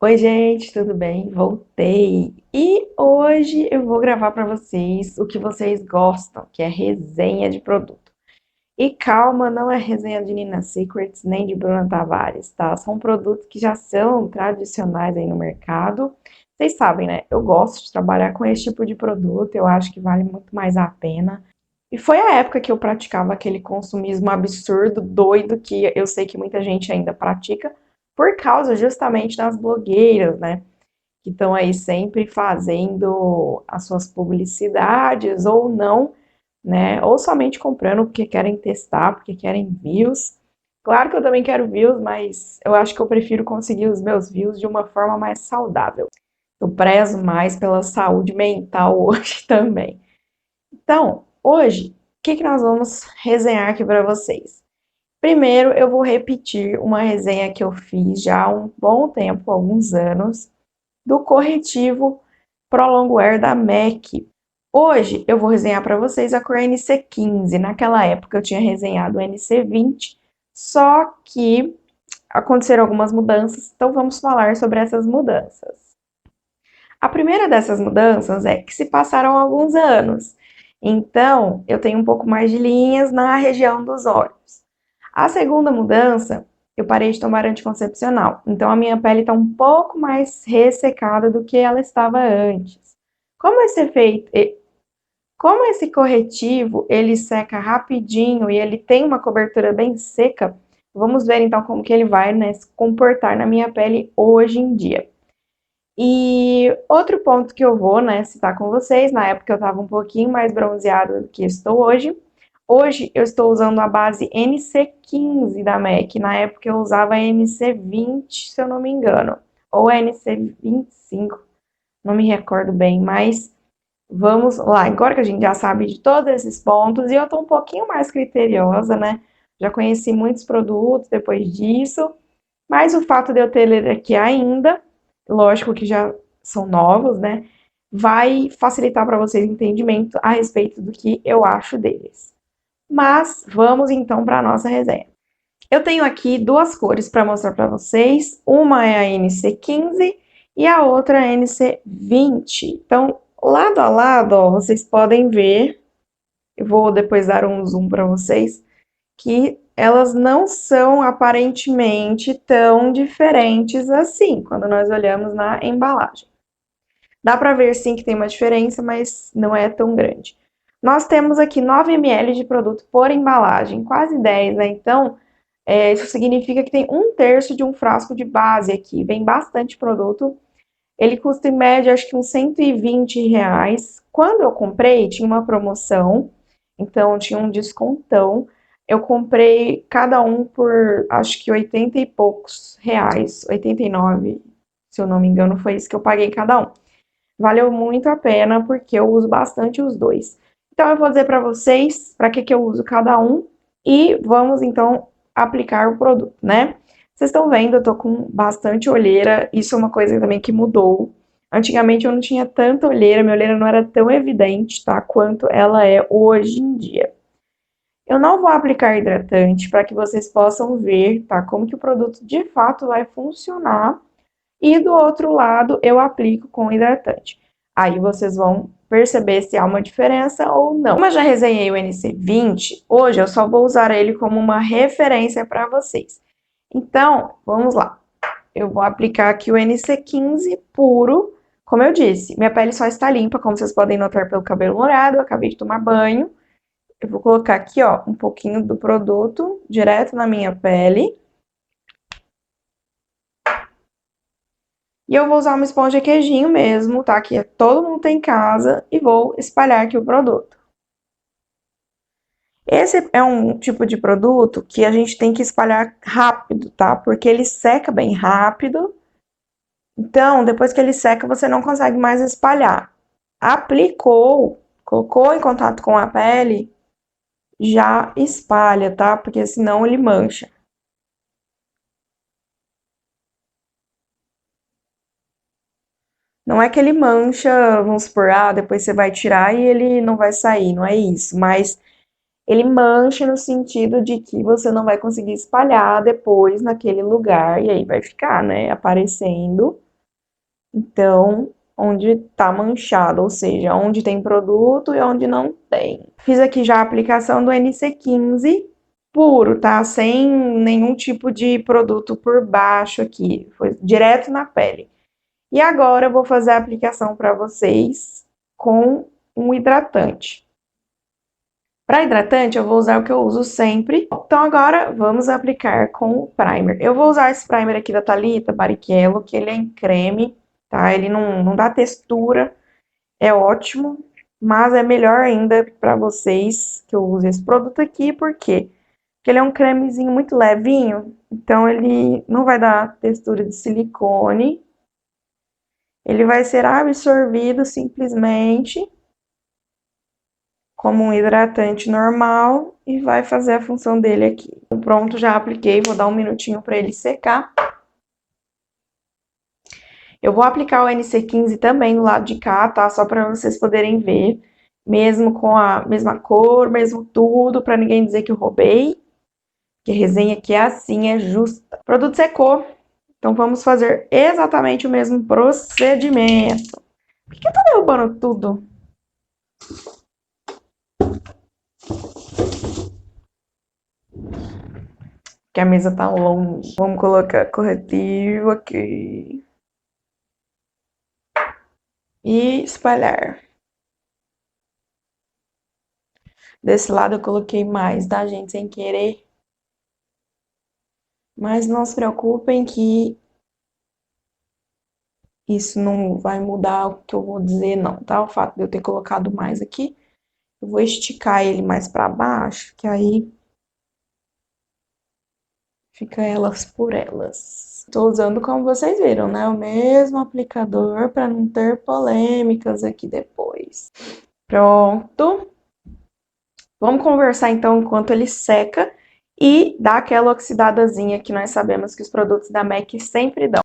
Oi, gente, tudo bem? Voltei. E hoje eu vou gravar para vocês o que vocês gostam, que é resenha de produto. E calma, não é resenha de Nina Secrets nem de Bruna Tavares, tá? São produtos que já são tradicionais aí no mercado. Vocês sabem, né? Eu gosto de trabalhar com esse tipo de produto, eu acho que vale muito mais a pena. E foi a época que eu praticava aquele consumismo absurdo, doido, que eu sei que muita gente ainda pratica, por causa justamente das blogueiras, né? Que estão aí sempre fazendo as suas publicidades ou não, né? Ou somente comprando porque querem testar, porque querem views. Claro que eu também quero views, mas eu acho que eu prefiro conseguir os meus views de uma forma mais saudável. Eu prezo mais pela saúde mental hoje também. Então, hoje, o que nós vamos resenhar aqui para vocês? Primeiro, eu vou repetir uma resenha que eu fiz já há um bom tempo, alguns anos, do corretivo Prolongwear da MAC. Hoje eu vou resenhar para vocês a cor NC15. Naquela época eu tinha resenhado o NC20, só que aconteceram algumas mudanças, então vamos falar sobre essas mudanças. A primeira dessas mudanças é que se passaram alguns anos, então eu tenho um pouco mais de linhas na região dos olhos. A segunda mudança, eu parei de tomar anticoncepcional, então a minha pele está um pouco mais ressecada do que ela estava antes. Como esse efeito, como esse corretivo ele seca rapidinho e ele tem uma cobertura bem seca, vamos ver então como que ele vai, né, se comportar na minha pele hoje em dia. E outro ponto que eu vou, né, citar com vocês, na época eu estava um pouquinho mais bronzeada do que estou hoje. Hoje eu estou usando a base NC15 da MAC. Na época eu usava a NC20, se eu não me engano, ou a NC25, não me recordo bem, mas vamos lá. Agora que a gente já sabe de todos esses pontos e eu estou um pouquinho mais criteriosa, né? Já conheci muitos produtos depois disso, mas o fato de eu ter ele aqui ainda, lógico que já são novos, né? Vai facilitar para vocês o entendimento a respeito do que eu acho deles. Mas vamos então para a nossa resenha. Eu tenho aqui duas cores para mostrar para vocês. Uma é a NC15 e a outra é a NC20. Então, lado a lado, ó, vocês podem ver, eu vou depois dar um zoom para vocês, que elas não são aparentemente tão diferentes assim, quando nós olhamos na embalagem. Dá para ver sim que tem uma diferença, mas não é tão grande. Nós temos aqui 9 ml de produto por embalagem, quase 10, né? Então, isso significa que tem um terço de um frasco de base aqui. Vem bastante produto. Ele custa em média, acho que uns R$ 120. Quando eu comprei, tinha uma promoção, então tinha um descontão. Eu comprei cada um por, acho que 80 e poucos reais, 89, se eu não me engano, foi isso que eu paguei cada um. Valeu muito a pena, porque eu uso bastante os dois. Então, eu vou dizer para vocês para que eu uso cada um e vamos, então, aplicar o produto, né? Vocês estão vendo, eu tô com bastante olheira, isso é uma coisa também que mudou. Antigamente eu não tinha tanta olheira, minha olheira não era tão evidente, tá? Quanto ela é hoje em dia. Eu não vou aplicar hidratante para que vocês possam ver, tá? Como que o produto de fato vai funcionar. E do outro lado eu aplico com hidratante. Aí vocês vão perceber se há uma diferença ou não. Como eu já resenhei o NC20, hoje eu só vou usar ele como uma referência para vocês. Então, vamos lá. Eu vou aplicar aqui o NC15 puro. Como eu disse, minha pele só está limpa, como vocês podem notar pelo cabelo molhado, eu acabei de tomar banho. Eu vou colocar aqui, ó, um pouquinho do produto direto na minha pele. E eu vou usar uma esponja queijinho mesmo, tá? Que todo mundo tem em casa. E vou espalhar aqui o produto. Esse é um tipo de produto que a gente tem que espalhar rápido, tá? Porque ele seca bem rápido. Então, depois que ele seca, você não consegue mais espalhar. Aplicou, colocou em contato com a pele, já espalha, tá? Porque senão ele mancha. Não é que ele mancha, vamos supor, depois você vai tirar e ele não vai sair, não é isso. Mas ele mancha no sentido de que você não vai conseguir espalhar depois naquele lugar e aí vai ficar, né, aparecendo. Então, onde tá manchado, ou seja, onde tem produto e onde não tem. Fiz aqui já a aplicação do NC15 puro, tá? Sem nenhum tipo de produto por baixo aqui, foi direto na pele. E agora eu vou fazer a aplicação para vocês com um hidratante. Para hidratante, eu vou usar o que eu uso sempre. Então, agora vamos aplicar com o primer. Eu vou usar esse primer aqui da Thalita Barrichello, que ele é em creme, tá? Ele não dá textura, é ótimo, mas é melhor ainda para vocês que eu use esse produto aqui, por quê? Porque ele é um cremezinho muito levinho, então ele não vai dar textura de silicone, ele vai ser absorvido simplesmente como um hidratante normal e vai fazer a função dele aqui. Pronto, já apliquei, vou dar um minutinho para ele secar. Eu vou aplicar o NC15 também do lado de cá, tá? Só para vocês poderem ver, mesmo com a mesma cor, mesmo tudo, para ninguém dizer que eu roubei. Que a resenha aqui é assim, é justa. O produto secou, então vamos fazer exatamente o mesmo procedimento. Por que eu tô derrubando tudo? Que a mesa tá longe. Vamos colocar corretivo aqui. E espalhar. Desse lado eu coloquei mais, tá, gente? Sem querer. Mas não se preocupem que isso não vai mudar o que eu vou dizer, não, tá? O fato de eu ter colocado mais aqui. Eu vou esticar ele mais pra baixo, que aí fica elas por elas. Estou usando, como vocês viram, né? O mesmo aplicador para não ter polêmicas aqui depois. Pronto. Vamos conversar então enquanto ele seca e dá aquela oxidadazinha que nós sabemos que os produtos da MAC sempre dão.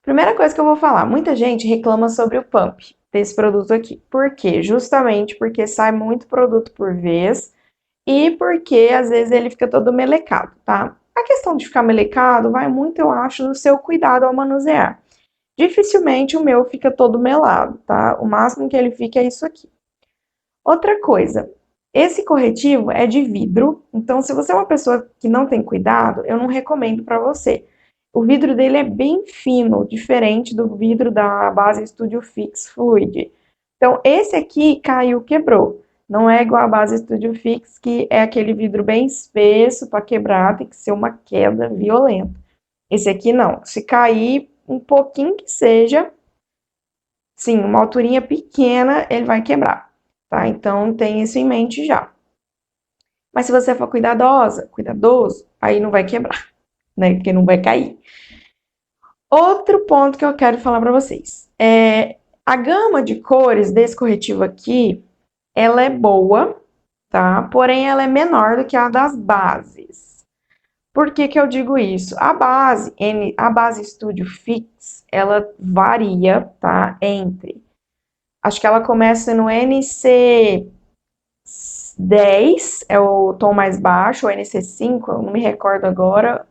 Primeira coisa que eu vou falar, muita gente reclama sobre o pump desse produto aqui. Por quê? Justamente porque sai muito produto por vez e porque às vezes ele fica todo melecado, tá? A questão de ficar melecado vai muito, eu acho, do seu cuidado ao manusear. Dificilmente o meu fica todo melado, tá? O máximo que ele fica é isso aqui. Outra coisa, esse corretivo é de vidro, então se você é uma pessoa que não tem cuidado, eu não recomendo para você. O vidro dele é bem fino, diferente do vidro da base Studio Fix Fluid. Então, esse aqui caiu, quebrou. Não é igual a base Studio Fix, que é aquele vidro bem espesso para quebrar, tem que ser uma queda violenta. Esse aqui não. Se cair um pouquinho que seja, sim, uma alturinha pequena, ele vai quebrar, tá? Então, tem isso em mente já. Mas se você for cuidadosa, cuidadoso, aí não vai quebrar, né? Porque não vai cair. Outro ponto que eu quero falar para vocês é a gama de cores desse corretivo aqui, ela é boa, tá? Porém, ela é menor do que a das bases. Por que que eu digo isso? A base Studio Fix, ela varia, tá? Acho que ela começa no NC 10, é o tom mais baixo, ou NC5, eu não me recordo agora,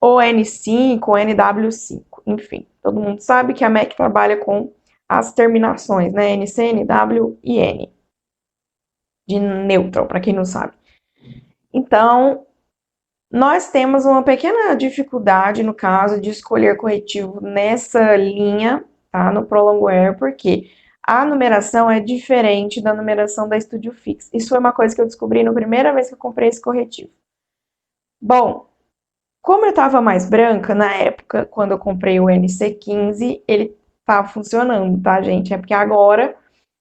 ou N5, ou NW5, enfim. Todo mundo sabe que a MAC trabalha com as terminações, né? NC, NW e N. De neutral, para quem não sabe. Então, nós temos uma pequena dificuldade, no caso, de escolher corretivo nessa linha, tá? No Prolongwear, porque a numeração é diferente da numeração da Studio Fix. Isso foi uma coisa que eu descobri na primeira vez que eu comprei esse corretivo. Bom, como eu estava mais branca na época, quando eu comprei o NC15, ele estava funcionando, tá, gente? É porque agora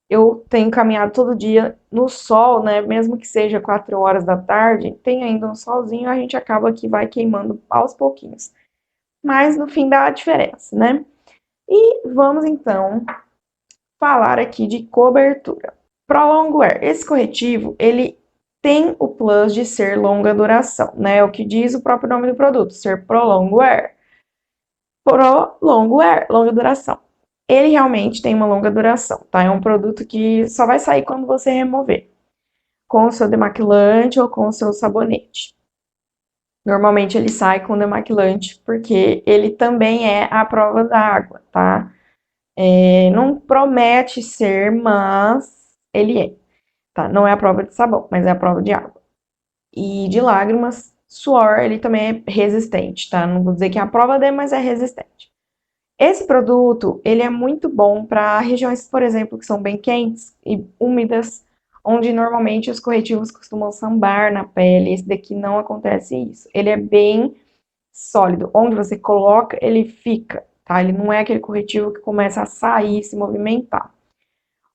eu tenho caminhado todo dia no sol, né? Mesmo que seja 4 horas da tarde, tem ainda um solzinho, a gente acaba que vai queimando aos pouquinhos. Mas no fim dá a diferença, né? E vamos então falar aqui de cobertura. Prolongwear. Esse corretivo, ele tem o plus de ser longa duração, né? O que diz o próprio nome do produto, ser Prolongwear. Prolongwear, longa duração. Ele realmente tem uma longa duração, tá? É um produto que só vai sair quando você remover, com o seu demaquilante ou com o seu sabonete. Normalmente ele sai com demaquilante, porque ele também é à prova d'água, tá? Não promete ser, mas ele é, tá? Não é a prova de sabão, mas é a prova de água. E de lágrimas, suor, ele também é resistente, tá? Não vou dizer que é a prova dele, mas é resistente. Esse produto, ele é muito bom para regiões, por exemplo, que são bem quentes e úmidas, onde normalmente os corretivos costumam sambar na pele. Esse daqui não acontece isso. Ele é bem sólido. Onde você coloca, ele fica, tá? Ele não é aquele corretivo que começa a sair, se movimentar.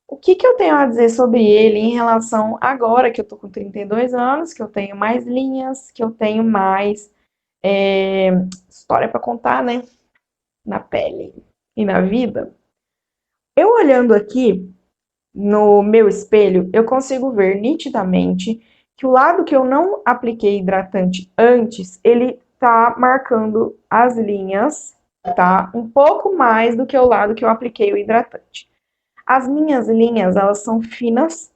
O que que eu tenho a dizer sobre ele em relação agora que eu tô com 32 anos, que eu tenho mais linhas, que eu tenho mais história para contar, né? Na pele e na vida. Eu olhando aqui no meu espelho, eu consigo ver nitidamente que o lado que eu não apliquei hidratante antes, ele tá marcando as linhas, tá? Um pouco mais do que o lado que eu apliquei o hidratante. As minhas linhas, elas são finas,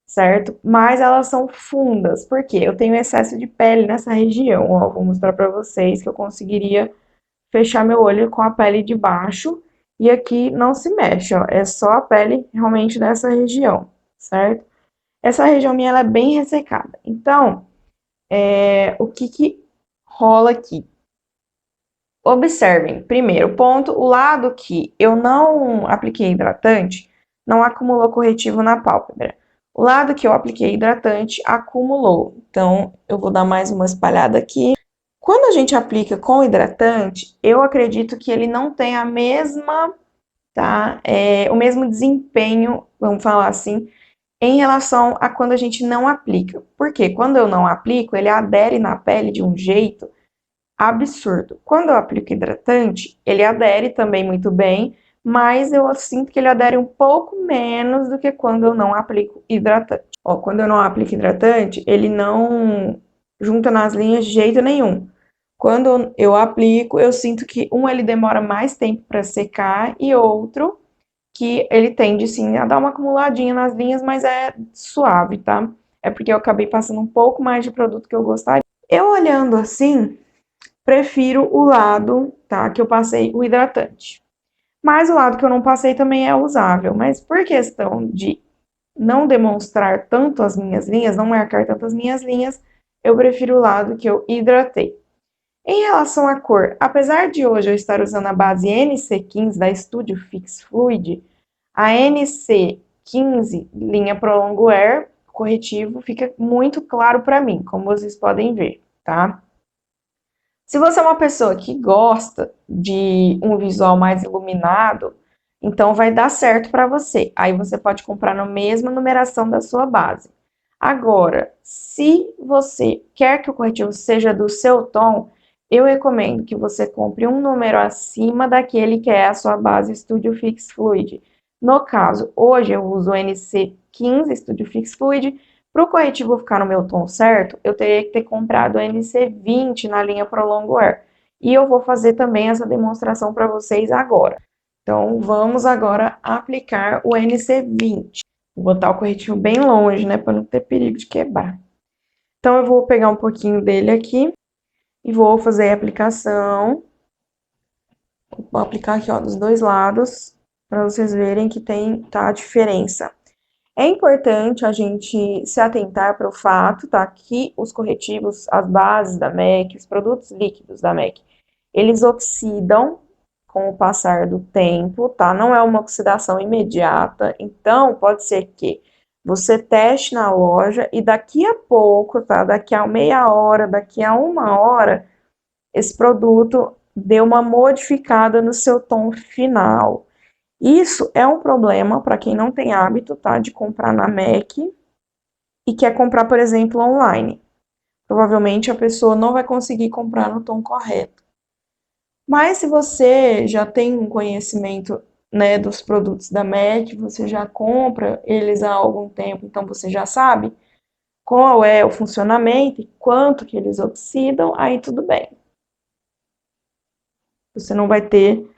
certo? Mas elas são fundas. Por quê? Eu tenho excesso de pele nessa região. Ó, vou mostrar pra vocês que eu conseguiria fechar meu olho com a pele de baixo e aqui não se mexe, ó. É só a pele realmente dessa região, certo? Essa região minha ela é bem ressecada. Então, o que que rola aqui? Observem, primeiro ponto, o lado que eu não apliquei hidratante, não acumulou corretivo na pálpebra. O lado que eu apliquei hidratante acumulou. Então, eu vou dar mais uma espalhada aqui. Quando a gente aplica com hidratante, eu acredito que ele não tem a mesma, tá? O mesmo desempenho, vamos falar assim, em relação a quando a gente não aplica. Porque quando eu não aplico, ele adere na pele de um jeito absurdo. Quando eu aplico hidratante, ele adere também muito bem, mas eu sinto que ele adere um pouco menos do que quando eu não aplico hidratante. Ó, quando eu não aplico hidratante, ele não junta nas linhas de jeito nenhum. Quando eu aplico, eu sinto que ele demora mais tempo para secar e outro que ele tende sim a dar uma acumuladinha nas linhas, mas é suave, tá? É porque eu acabei passando um pouco mais de produto que eu gostaria. Eu olhando assim, prefiro o lado, tá, que eu passei o hidratante. Mas o lado que eu não passei também é usável, mas por questão de não demonstrar tanto as minhas linhas, não marcar tanto as minhas linhas, eu prefiro o lado que eu hidratei. Em relação à cor, apesar de hoje eu estar usando a base NC15 da Studio Fix Fluid, a NC15 linha Prolongo Air corretivo fica muito claro para mim, como vocês podem ver, tá? Se você é uma pessoa que gosta de um visual mais iluminado, então vai dar certo para você. Aí você pode comprar na mesma numeração da sua base. Agora, se você quer que o corretivo seja do seu tom, eu recomendo que você compre um número acima daquele que é a sua base Studio Fix Fluid. No caso, hoje eu uso o NC15 Studio Fix Fluid. Para o corretivo ficar no meu tom certo, eu teria que ter comprado o NC20 na linha Prolongo Air. E eu vou fazer também essa demonstração para vocês agora. Então, vamos agora aplicar o NC20. Vou botar o corretivo bem longe, né, para não ter perigo de quebrar. Então, eu vou pegar um pouquinho dele aqui e vou fazer a aplicação. Vou aplicar aqui, ó, dos dois lados, para vocês verem que tá a diferença. É importante a gente se atentar para o fato, tá, que os corretivos, as bases da MAC, os produtos líquidos da MAC, eles oxidam com o passar do tempo, tá? Não é uma oxidação imediata, então pode ser que você teste na loja e daqui a pouco, tá? Daqui a meia hora, daqui a uma hora, esse produto dê uma modificada no seu tom final. Isso é um problema para quem não tem hábito, tá, de comprar na MAC e quer comprar, por exemplo, online. Provavelmente a pessoa não vai conseguir comprar no tom correto. Mas se você já tem um conhecimento, né, dos produtos da MAC, você já compra eles há algum tempo, então você já sabe qual é o funcionamento e quanto que eles oxidam, aí tudo bem. Você não vai ter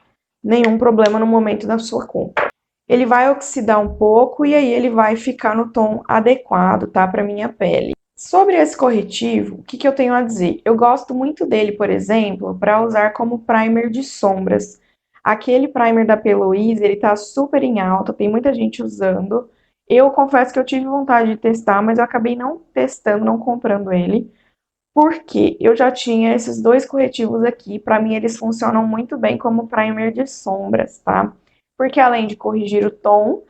nenhum problema no momento da sua compra. Ele vai oxidar um pouco e aí ele vai ficar no tom adequado, tá, para minha pele. Sobre esse corretivo, o que que eu tenho a dizer? Eu gosto muito dele, por exemplo, para usar como primer de sombras. Aquele primer da Peloise, ele tá super em alta, tem muita gente usando. Eu confesso que eu tive vontade de testar, mas eu acabei não testando, não comprando ele, porque eu já tinha esses dois corretivos aqui. Para mim, eles funcionam muito bem como primer de sombras, tá? Porque além de corrigir o tom,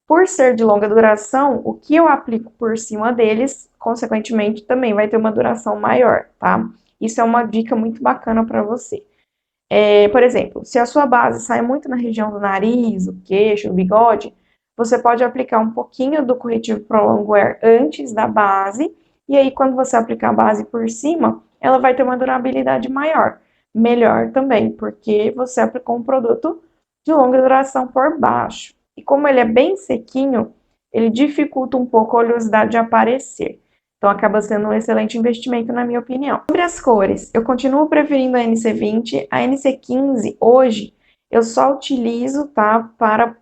por ser de longa duração, o que eu aplico por cima deles, consequentemente, também vai ter uma duração maior, tá? Isso é uma dica muito bacana para você. Por exemplo, se a sua base sai muito na região do nariz, o queixo, o bigode, você pode aplicar um pouquinho do corretivo Pro Longwear antes da base, e aí quando você aplicar a base por cima, ela vai ter uma durabilidade maior. Melhor também, porque você aplicou um produto de longa duração por baixo. E como ele é bem sequinho, ele dificulta um pouco a oleosidade de aparecer. Então acaba sendo um excelente investimento, na minha opinião. Sobre as cores, eu continuo preferindo a NC20. A NC15, hoje, eu só utilizo, tá, para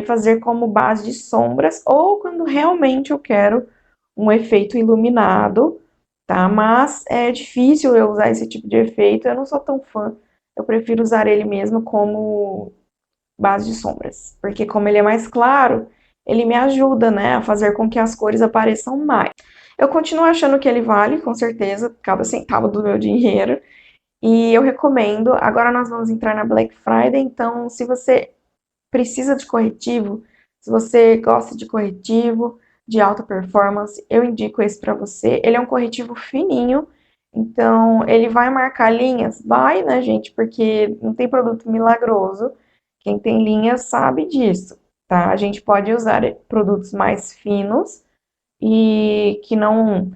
fazer como base de sombras, ou quando realmente eu quero um efeito iluminado, tá? Mas é difícil eu usar esse tipo de efeito, eu não sou tão fã. Eu prefiro usar ele mesmo como base de sombras, porque como ele é mais claro, ele me ajuda, né, a fazer com que as cores apareçam mais. Eu continuo achando que ele vale, com certeza, cada centavo do meu dinheiro, e eu recomendo. Agora nós vamos entrar na Black Friday, então se você precisa de corretivo, se você gosta de corretivo de alta performance, eu indico esse para você. Ele é um corretivo fininho, então ele vai marcar linhas? Vai, né, gente? Porque não tem produto milagroso. Quem tem linhas sabe disso, tá? A gente pode usar produtos mais finos e que não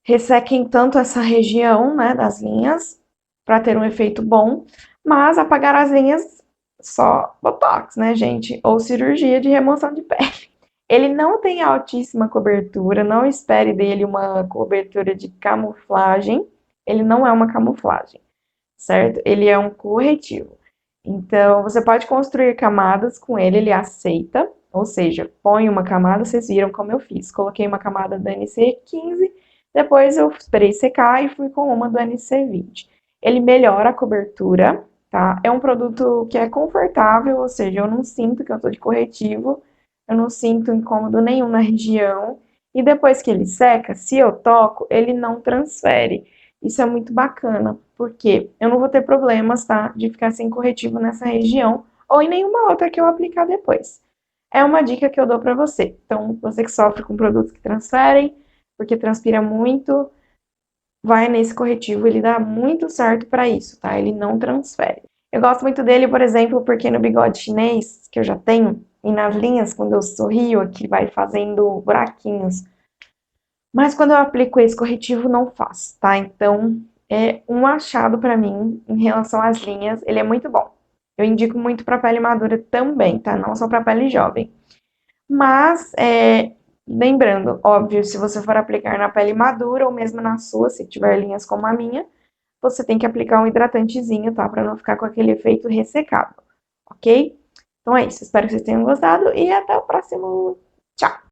ressequem tanto essa região, né, das linhas, para ter um efeito bom, mas apagar as linhas só botox, né, gente? Ou cirurgia de remoção de pele. Ele não tem altíssima cobertura, não espere dele uma cobertura de camuflagem. Ele não é uma camuflagem, certo? Ele é um corretivo. Então, você pode construir camadas com ele, ele aceita. Ou seja, põe uma camada, vocês viram como eu fiz. Coloquei uma camada do NC15, depois eu esperei secar e fui com uma do NC20. Ele melhora a cobertura, tá? É um produto que é confortável, ou seja, eu não sinto que eu tô de corretivo, eu não sinto incômodo nenhum na região. E depois que ele seca, se eu toco, ele não transfere. Isso é muito bacana, porque eu não vou ter problemas, tá, de ficar sem corretivo nessa região ou em nenhuma outra que eu aplicar depois. É uma dica que eu dou para você. Então, você que sofre com produtos que transferem, porque transpira muito, vai nesse corretivo, ele dá muito certo para isso, tá? Ele não transfere. Eu gosto muito dele, por exemplo, porque no bigode chinês, que eu já tenho, e nas linhas, quando eu sorrio, aqui vai fazendo buraquinhos. Mas quando eu aplico esse corretivo, não faz, tá? Então, é um achado para mim em relação às linhas, ele é muito bom. Eu indico muito para pele madura também, tá? Não só para pele jovem. Mas, lembrando, óbvio, se você for aplicar na pele madura ou mesmo na sua, se tiver linhas como a minha, você tem que aplicar um hidratantezinho, tá? Para não ficar com aquele efeito ressecado, ok? Então é isso, espero que vocês tenham gostado e até o próximo. Tchau!